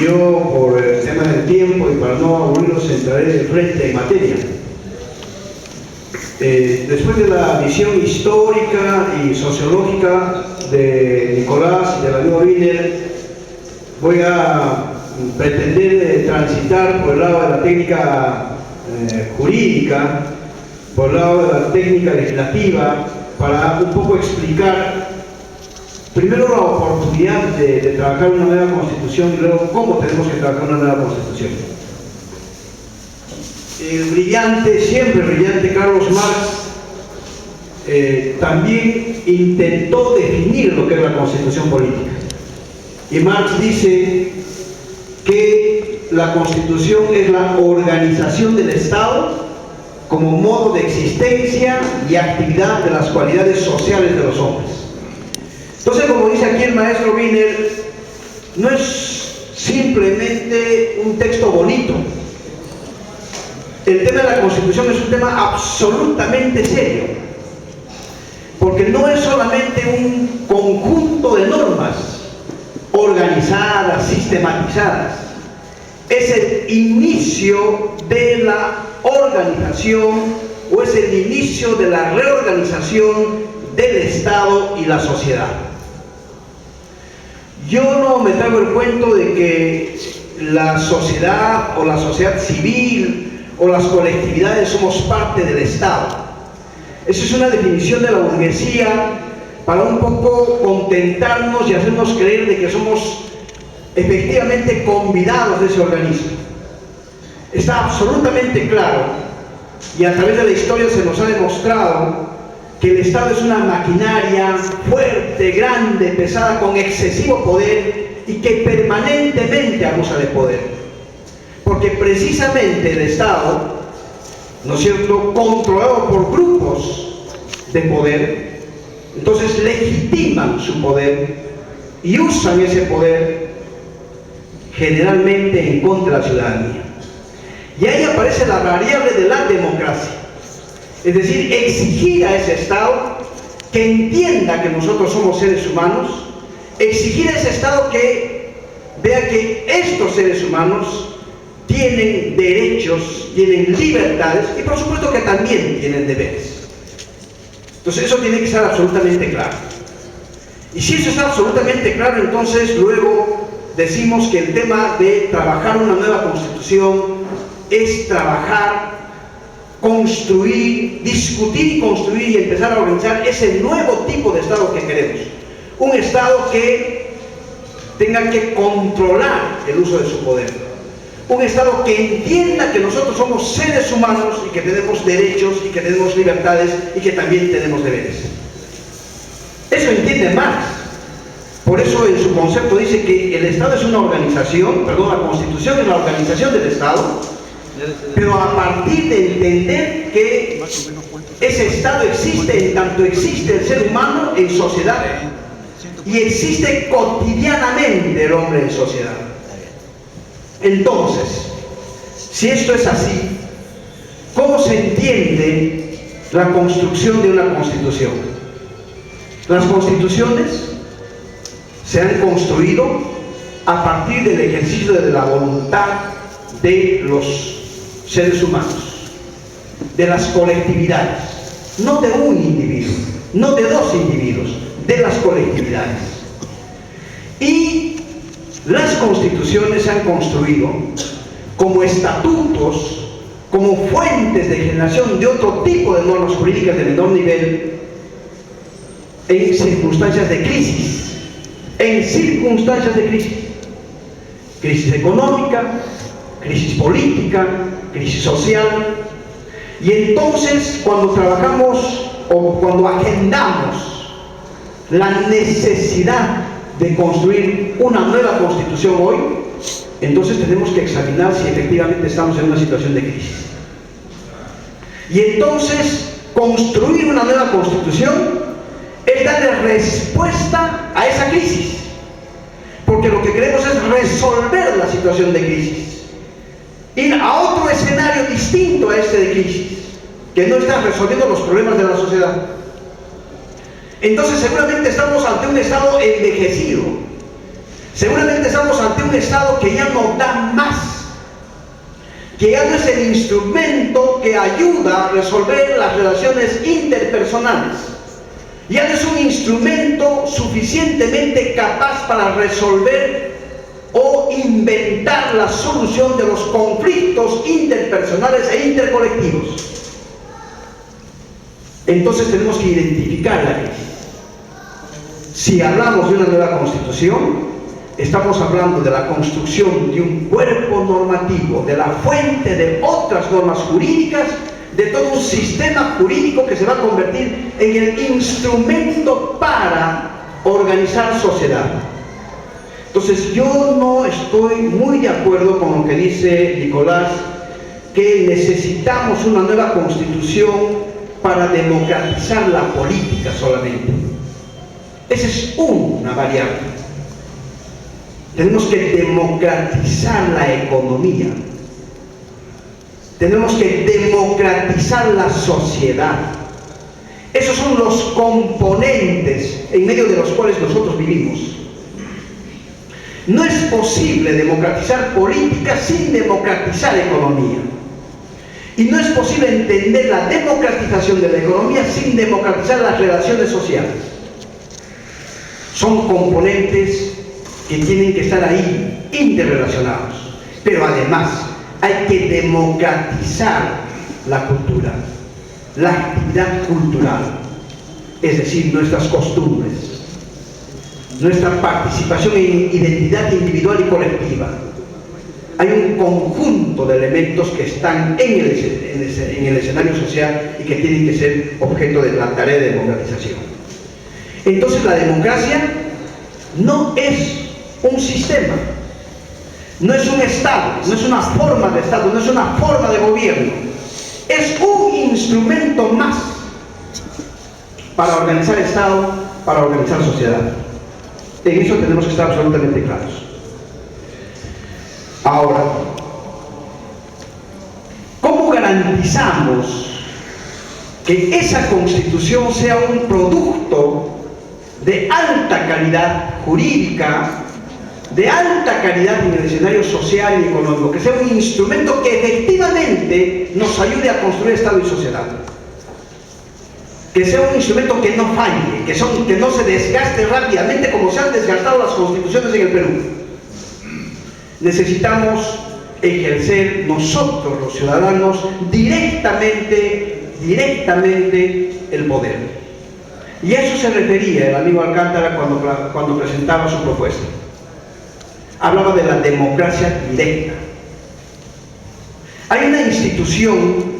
Yo, por el tema del tiempo y para no aburrirlos, entraré de frente en materia. Después de la visión histórica y sociológica de Nicolás y de Daniel Wiener, voy a pretender transitar por el lado de la técnica jurídica, por el lado de la técnica legislativa, para un poco explicar primero la oportunidad de trabajar una nueva constitución y luego cómo tenemos que trabajar una nueva constitución. El brillante, siempre brillante Carlos Marx también intentó definir lo que es la constitución política. Y Marx dice que la constitución es la organización del Estado como modo de existencia y actividad de las cualidades sociales de los hombres. Entonces, como dice aquí el maestro Wiener, no es simplemente un texto bonito. El tema de la Constitución es un tema absolutamente serio, porque no es solamente un conjunto de normas organizadas, sistematizadas. Es el inicio de la organización o es el inicio de la reorganización del Estado y la sociedad. Yo no me traigo el cuento de que la sociedad o la sociedad civil o las colectividades somos parte del Estado. Esa es una definición de la burguesía para un poco contentarnos y hacernos creer de que somos efectivamente convidados de ese organismo. Está absolutamente claro, y a través de la historia se nos ha demostrado, que el Estado es una maquinaria fuerte, grande, pesada, con excesivo poder y que permanentemente abusa de poder. Porque precisamente el Estado, ¿no es cierto?, controlado por grupos de poder, entonces legitiman su poder y usan ese poder generalmente en contra de la ciudadanía. Y ahí aparece la variable de la democracia. Es decir, exigir a ese Estado que entienda que nosotros somos seres humanos, exigir a ese Estado que vea que estos seres humanos tienen derechos, tienen libertades y por supuesto que también tienen deberes. Entonces eso tiene que estar absolutamente claro. Y si eso está absolutamente claro, entonces luego decimos que el tema de trabajar una nueva constitución es trabajar, construir, discutir y construir y empezar a organizar ese nuevo tipo de Estado que queremos. Un Estado que tenga que controlar el uso de su poder. Un Estado que entienda que nosotros somos seres humanos y que tenemos derechos y que tenemos libertades y que también tenemos deberes. Eso entiende Marx. Por eso en su concepto dice que el Estado es una organización, perdón, la Constitución es la organización del Estado, pero a partir de entender que ese Estado existe en tanto existe el ser humano en sociedad y existe cotidianamente el hombre en sociedad. Entonces, si esto es así, ¿cómo se entiende la construcción de una constitución? Las constituciones se han construido a partir del ejercicio de la voluntad de los seres humanos, de las colectividades, no de un individuo, no de dos individuos, de las colectividades. Y las constituciones se han construido como estatutos, como fuentes de generación de otro tipo de normas jurídicas de menor nivel en circunstancias de crisis. En circunstancias de crisis. Crisis económica, crisis política, crisis social. Y entonces cuando trabajamos o cuando agendamos la necesidad de construir una nueva constitución hoy, entonces tenemos que examinar si efectivamente estamos en una situación de crisis. Y entonces construir una nueva constitución es darle respuesta a esa crisis, porque lo que queremos es resolver la situación de crisis, ir a otro escenario distinto a este de crisis, que no está resolviendo los problemas de la sociedad. Entonces seguramente estamos ante un Estado envejecido, Seguramente estamos ante un Estado que ya no da más, que ya no es el instrumento que ayuda a resolver las relaciones interpersonales, ya no es un instrumento suficientemente capaz para resolver o inventar la solución de los conflictos interpersonales e intercolectivos. Entonces tenemos que identificar la crisis. Si hablamos de una nueva constitución, estamos hablando de la construcción de un cuerpo normativo, de la fuente de otras normas jurídicas, de todo un sistema jurídico que se va a convertir en el instrumento para organizar sociedad. Entonces yo no estoy muy de acuerdo con lo que dice Nicolás, que necesitamos una nueva constitución para democratizar la política solamente. Esa es una variable. Tenemos que democratizar la economía. Tenemos que democratizar la sociedad. Esos son los componentes en medio de los cuales nosotros vivimos. No es posible democratizar política sin democratizar economía. Y no es posible entender la democratización de la economía sin democratizar las relaciones sociales. Son componentes que tienen que estar ahí, interrelacionados. Pero además, hay que democratizar la cultura, la actividad cultural, es decir, nuestras costumbres, nuestra participación en identidad individual y colectiva. Hay un conjunto de elementos que están en el escenario social y que tienen que ser objeto de la tarea de democratización. Entonces la democracia no es un sistema, no es un Estado, no es una forma de Estado, no es una forma de gobierno, es un instrumento más para organizar Estado, para organizar sociedad. En eso tenemos que estar absolutamente claros. Ahora, ¿cómo garantizamos que esa Constitución sea un producto de alta calidad jurídica, de alta calidad en el escenario social y económico, que sea un instrumento que efectivamente nos ayude a construir Estado y sociedad? Que sea un instrumento que no falle, que no se desgaste rápidamente como se han desgastado las constituciones en el Perú. Necesitamos ejercer nosotros los ciudadanos directamente el poder. Y a eso se refería el amigo Alcántara cuando presentaba su propuesta. Hablaba de la democracia directa. Hay una institución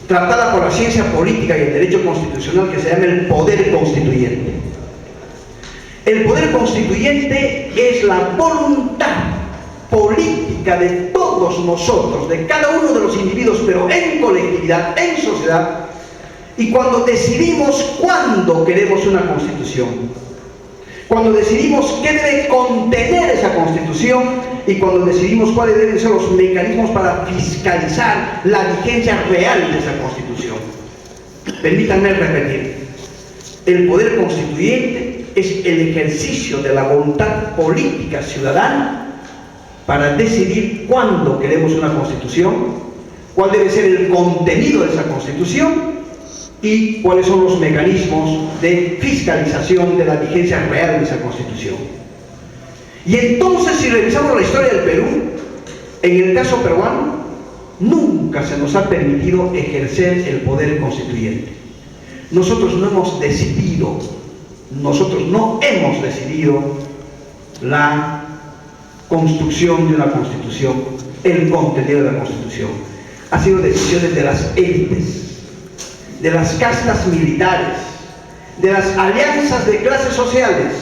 tratada por la ciencia política y el derecho constitucional que se llama el poder constituyente. El poder constituyente es la voluntad política de todos nosotros, de cada uno de los individuos, pero en colectividad, en sociedad, y cuando decidimos cuándo queremos una constitución, cuando decidimos qué debe contener esa constitución y cuando decidimos cuáles deben ser los mecanismos para fiscalizar la vigencia real de esa constitución. Permítanme repetir, el poder constituyente es el ejercicio de la voluntad política ciudadana para decidir cuándo queremos una constitución, cuál debe ser el contenido de esa constitución y cuáles son los mecanismos de fiscalización de la vigencia real de esa constitución. Y entonces, si revisamos la historia del Perú, en el caso peruano, nunca se nos ha permitido ejercer el poder constituyente. Nosotros no hemos decidido la construcción de una constitución, el contenido de la constitución. Ha sido decisiones de las élites, de las castas militares, de las alianzas de clases sociales,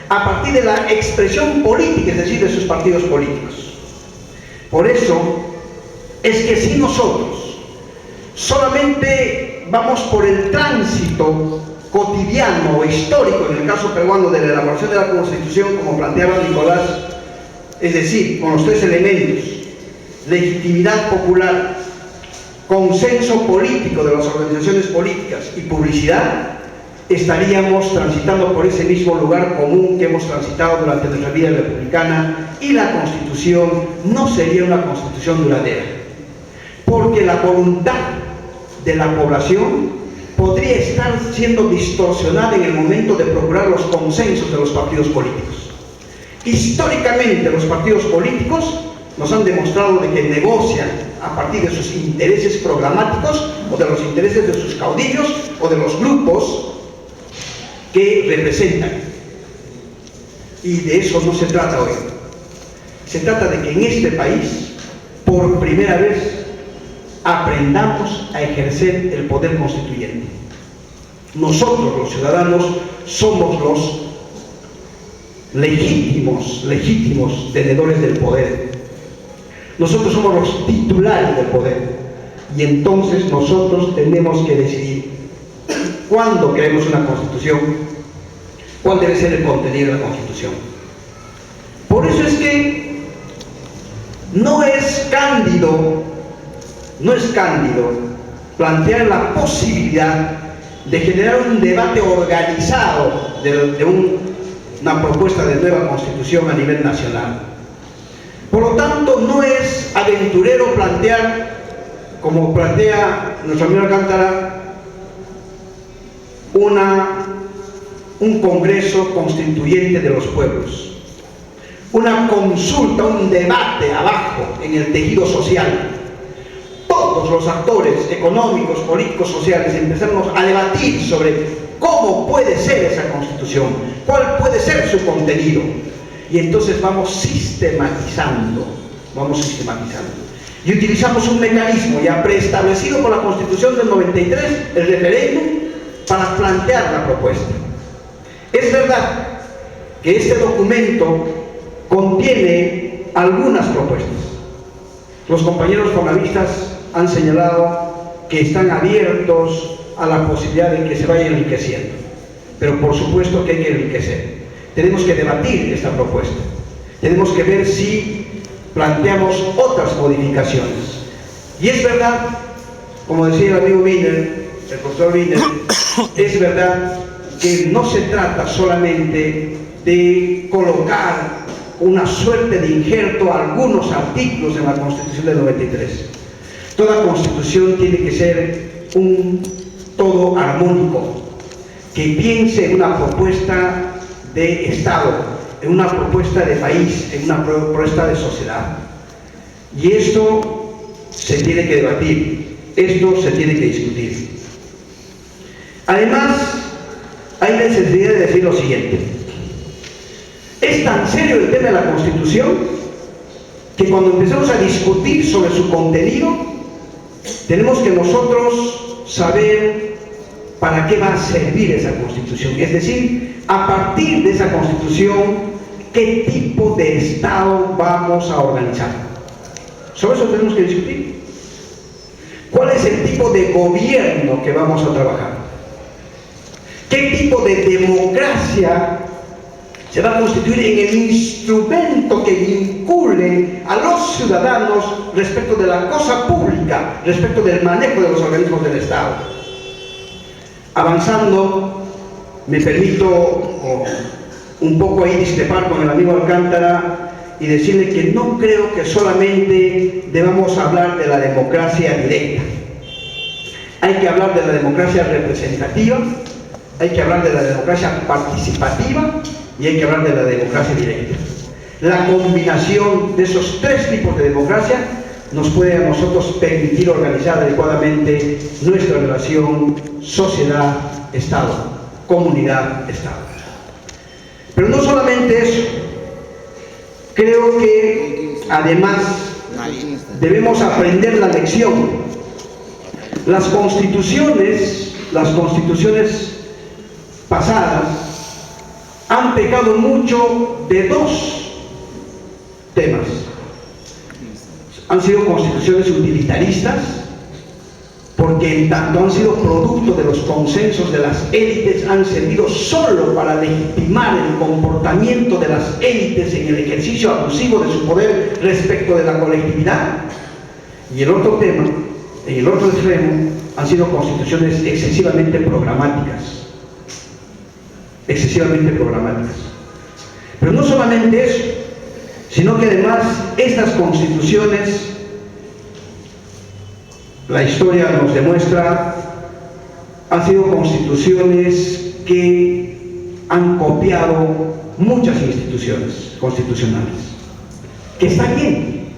a partir de la expresión política, es decir, de sus partidos políticos. Por eso es que si nosotros solamente vamos por el tránsito cotidiano o histórico, en el caso peruano, de la elaboración de la Constitución, como planteaba Nicolás, es decir, con los tres elementos: legitimidad popular, consenso político de las organizaciones políticas y publicidad, estaríamos transitando por ese mismo lugar común que hemos transitado durante nuestra vida republicana, y la Constitución no sería una Constitución duradera, porque la voluntad de la población podría estar siendo distorsionada en el momento de procurar los consensos de los partidos políticos. Históricamente, los partidos políticos nos han demostrado de que negocian a partir de sus intereses programáticos, o de los intereses de sus caudillos, o de los grupos que representan. Y de eso no se trata hoy. Se trata de que en este país, por primera vez, aprendamos a ejercer el poder constituyente. Nosotros, los ciudadanos, somos los legítimos tenedores del poder. Nosotros somos los titulares del poder, y entonces nosotros tenemos que decidir cuándo queremos una Constitución, cuál debe ser el contenido de la Constitución. Por eso es que no es cándido plantear la posibilidad de generar un debate organizado de una propuesta de nueva Constitución a nivel nacional. Por lo tanto, no es aventurero plantear, como plantea nuestro amigo Alcántara, un Congreso Constituyente de los pueblos, una consulta, un debate abajo en el tejido social. Todos los actores económicos, políticos, sociales empezamos a debatir sobre cómo puede ser esa Constitución, cuál puede ser su contenido, y entonces vamos sistematizando, y utilizamos un mecanismo ya preestablecido por la Constitución del 93, el referéndum, para plantear la propuesta. Es verdad que este documento contiene algunas propuestas. Los compañeros formalistas han señalado que están abiertos a la posibilidad de que se vaya enriqueciendo, pero por supuesto que hay que enriquecer. Tenemos que debatir esta propuesta, tenemos que ver si planteamos otras modificaciones. Y es verdad, como decía el amigo Wiener, el profesor Wiener, es verdad que no se trata solamente de colocar una suerte de injerto a algunos artículos en la Constitución del 93. Toda Constitución tiene que ser un todo armónico, que piense en una propuesta de Estado, en una propuesta de país, en una propuesta de sociedad. Y esto se tiene que debatir, esto se tiene que discutir. Además, hay necesidad de decir lo siguiente: es tan serio el tema de la Constitución que cuando empezamos a discutir sobre su contenido, tenemos que nosotros saber para qué va a servir esa Constitución, es decir, a partir de esa Constitución, qué tipo de Estado vamos a organizar. Sobre eso tenemos que discutir. ¿Cuál es el tipo de gobierno que vamos a trabajar? ¿Qué tipo de democracia se va a constituir en el instrumento que vincule a los ciudadanos respecto de la cosa pública, respecto del manejo de los organismos del Estado? Avanzando, me permito un poco ahí discrepar con el amigo Alcántara y decirle que no creo que solamente debamos hablar de la democracia directa. Hay que hablar de la democracia representativa, hay que hablar de la democracia participativa y hay que hablar de la democracia directa. La combinación de esos tres tipos de democracia nos puede a nosotros permitir organizar adecuadamente nuestra relación sociedad-Estado, comunidad-Estado. Pero no solamente eso, creo que además debemos aprender la lección. Las constituciones pasadas han pecado mucho de dos temas. Han sido constituciones utilitaristas, porque en tanto han sido producto de los consensos de las élites, han servido solo para legitimar el comportamiento de las élites en el ejercicio abusivo de su poder respecto de la colectividad. Y el otro tema, en el otro extremo, han sido constituciones excesivamente programáticas, excesivamente programáticas. Pero no solamente eso, sino que además estas constituciones, la historia nos demuestra, han sido constituciones que han copiado muchas instituciones constitucionales, que está bien,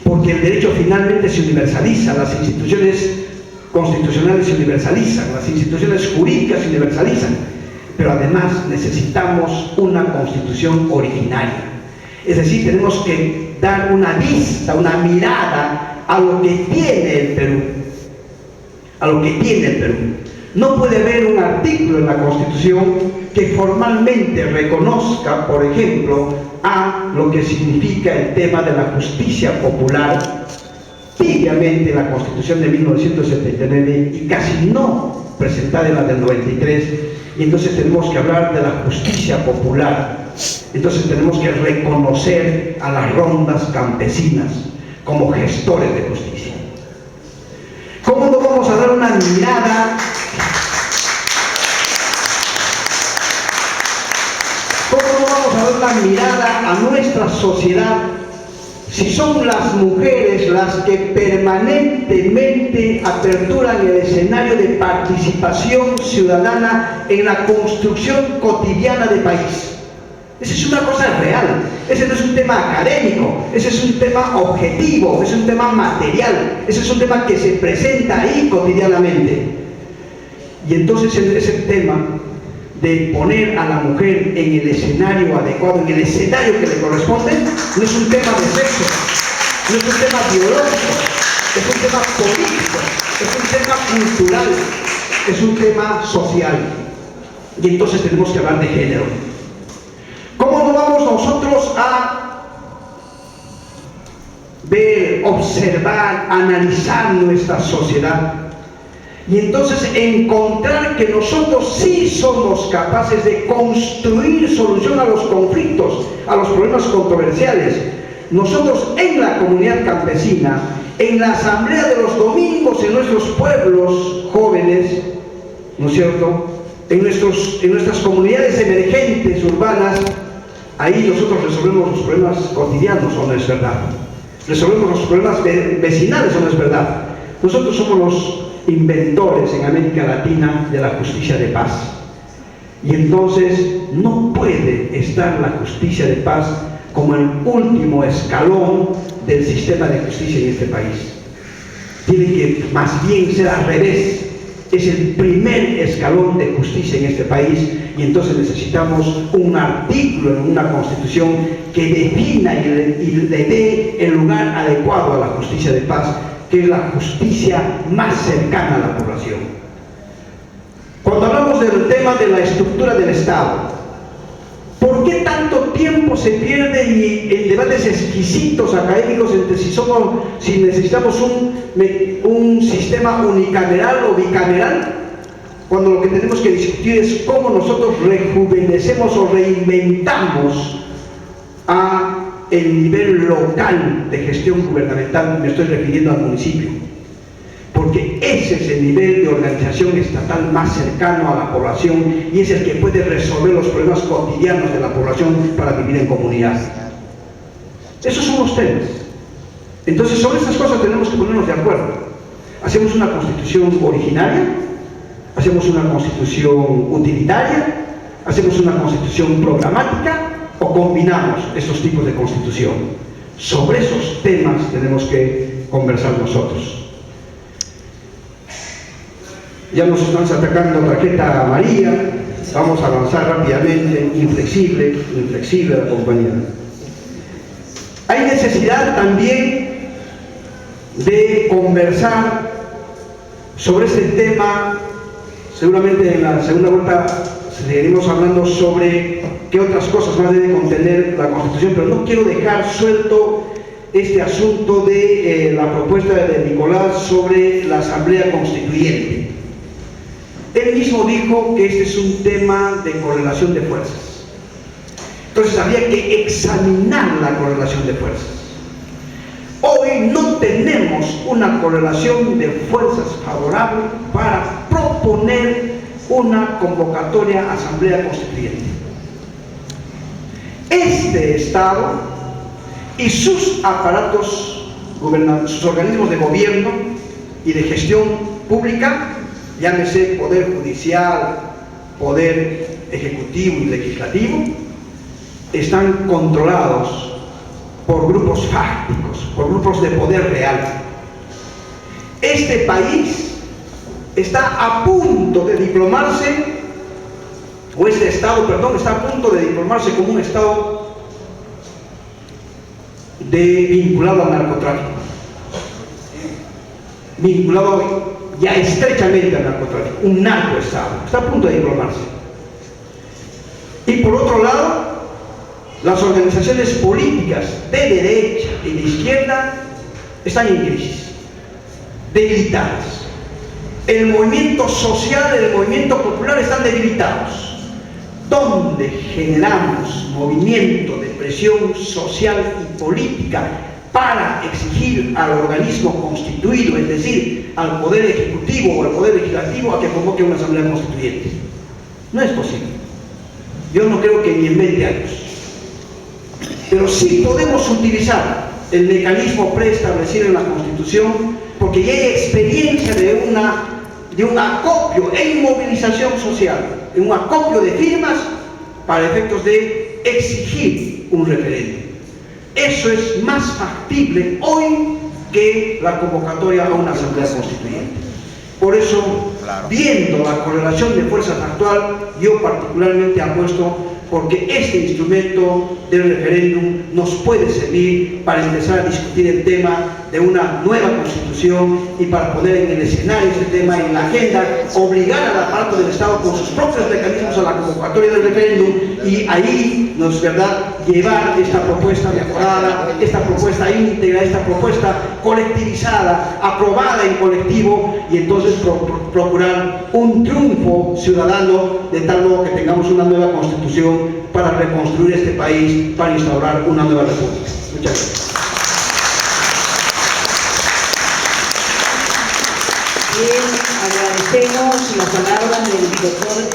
porque el derecho finalmente se universaliza, las instituciones constitucionales se universalizan, las instituciones jurídicas se universalizan, pero además necesitamos una constitución originaria. Es decir, tenemos que dar una vista, una mirada a lo que tiene el Perú, a lo que tiene el Perú. No puede haber un artículo en la Constitución que formalmente reconozca, por ejemplo, a lo que significa el tema de la justicia popular, tibiamente en la Constitución de 1979 y casi no presentada en la del 93, y entonces tenemos que hablar de la justicia popular. Entonces tenemos que reconocer a las rondas campesinas como gestores de justicia. ¿Cómo no vamos a dar una mirada? ¿Cómo no vamos a dar una mirada a nuestra sociedad si son las mujeres las que permanentemente aperturan el escenario de participación ciudadana en la construcción cotidiana del país? Esa es una cosa real, ese no es un tema académico, ese es un tema objetivo, es un tema material, ese es un tema que se presenta ahí cotidianamente. Y entonces ese tema de poner a la mujer en el escenario adecuado, en el escenario que le corresponde, no es un tema de sexo, no es un tema biológico, es un tema político, es un tema cultural, es un tema social. Y entonces tenemos que hablar de género. ¿Cómo no vamos nosotros a ver, observar, analizar nuestra sociedad? Y entonces encontrar que nosotros sí somos capaces de construir solución a los conflictos, a los problemas controversiales. Nosotros en la comunidad campesina, en la asamblea de los domingos, en nuestros pueblos jóvenes, ¿no es cierto?, en nuestras comunidades emergentes urbanas, ahí nosotros resolvemos los problemas cotidianos, ¿o no es verdad? Resolvemos los problemas vecinales, ¿o no es verdad? Nosotros somos los inventores en América Latina de la justicia de paz. Y entonces no puede estar la justicia de paz como el último escalón del sistema de justicia en este país. Tiene que más bien ser al revés. Es el primer escalón de justicia en este país, y entonces necesitamos un artículo en una constitución que defina y le dé el lugar adecuado a la justicia de paz, que es la justicia más cercana a la población. Cuando hablamos del tema de la estructura del Estado, ¿por qué tanto tiempo se pierde en debates exquisitos académicos entre si necesitamos un sistema unicameral o bicameral, cuando lo que tenemos que discutir es cómo nosotros rejuvenecemos o reinventamos el nivel local de gestión gubernamental? Me estoy refiriendo al municipio, porque ese es el nivel de organización estatal más cercano a la población y es el que puede resolver los problemas cotidianos de la población para vivir en comunidad. Esos son los temas. Entonces, sobre estas cosas tenemos que ponernos de acuerdo. ¿Hacemos una constitución originaria? ¿Hacemos una constitución utilitaria? ¿Hacemos una constitución programática? ¿O combinamos estos tipos de constitución? Sobre esos temas tenemos que conversar nosotros. Ya nos están atacando tarjeta amarilla, vamos a avanzar rápidamente. Inflexible la compañía. Hay necesidad también de conversar sobre este tema. Seguramente en la segunda vuelta seguiremos hablando sobre qué otras cosas más debe contener la Constitución, pero no quiero dejar suelto este asunto de la propuesta de Nicolás sobre la Asamblea Constituyente. Él mismo dijo que este es un tema de correlación de fuerzas. Entonces había que examinar la correlación de fuerzas. Hoy no tenemos una correlación de fuerzas favorable para proponer una convocatoria a asamblea constituyente. Este Estado y sus aparatos, sus organismos de gobierno y de gestión pública, llámese Poder Judicial, Poder Ejecutivo y Legislativo, están controlados por grupos fácticos, por grupos de poder real. Este país está a punto de diplomarse, o este Estado, perdón, está a punto de diplomarse como un Estado vinculado al narcotráfico, vinculado ya estrechamente al narcotráfico, un narcoestado, está a punto de diplomarse. Y por otro lado, las organizaciones políticas de derecha y de izquierda están en crisis, debilitadas. El movimiento social, el movimiento popular están debilitados. ¿Dónde generamos movimiento de presión social y política para exigir al organismo constituido, es decir, al Poder Ejecutivo o al Poder Legislativo, a que convoque una asamblea constituyente? No es posible. Yo no creo que ni en 20 años. Pero sí podemos utilizar el mecanismo preestablecido en la Constitución, porque ya hay experiencia de un acopio en movilización social, en un acopio de firmas para efectos de exigir un referéndum. Eso es más factible hoy que la convocatoria a una asamblea constituyente. Por eso, viendo la correlación de fuerzas actual, yo particularmente apuesto porque este instrumento del referéndum nos puede servir para empezar a discutir el tema de una nueva constitución y para poner en el escenario este tema en la agenda, obligar al aparato del Estado con sus propios mecanismos a la convocatoria del referéndum y ahí nos, ¿verdad?, llevar esta propuesta mejorada, esta propuesta íntegra, esta propuesta colectivizada, aprobada en colectivo, y entonces procurar un triunfo ciudadano de tal modo que tengamos una nueva constitución para reconstruir este país, para instaurar una nueva república. Muchas gracias. Bien, agradecemos las palabras del doctor